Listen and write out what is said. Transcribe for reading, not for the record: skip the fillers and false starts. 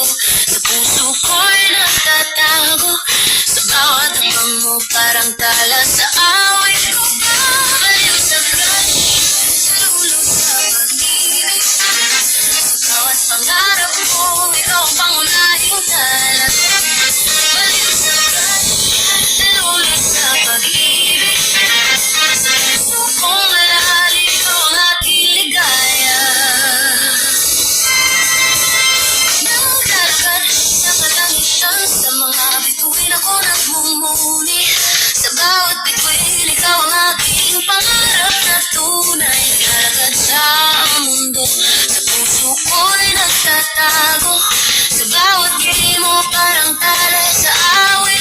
mundo. Sa puso ko'y nagtatago, sa bawat hakbang mo parang tala sa awit ko ka. Baliw sa crush, lulong sa pag-ibig. Sa bawat pangarap mo, ikaw pangunahing tala. Baliw sa crush, lulong sa pag-ibig. Sa puso kong malalim, ikaw ang aking ligaya. Naglalakad sa kalangitan, sa mga bituin ako nagmumuni. Sa bawat bituin, ikaw ang aking pangarap na tunay. Naglalakad sa mundo, sa puso ko'y nagtatago, sa bawat ngiti mo parang tala sa awit.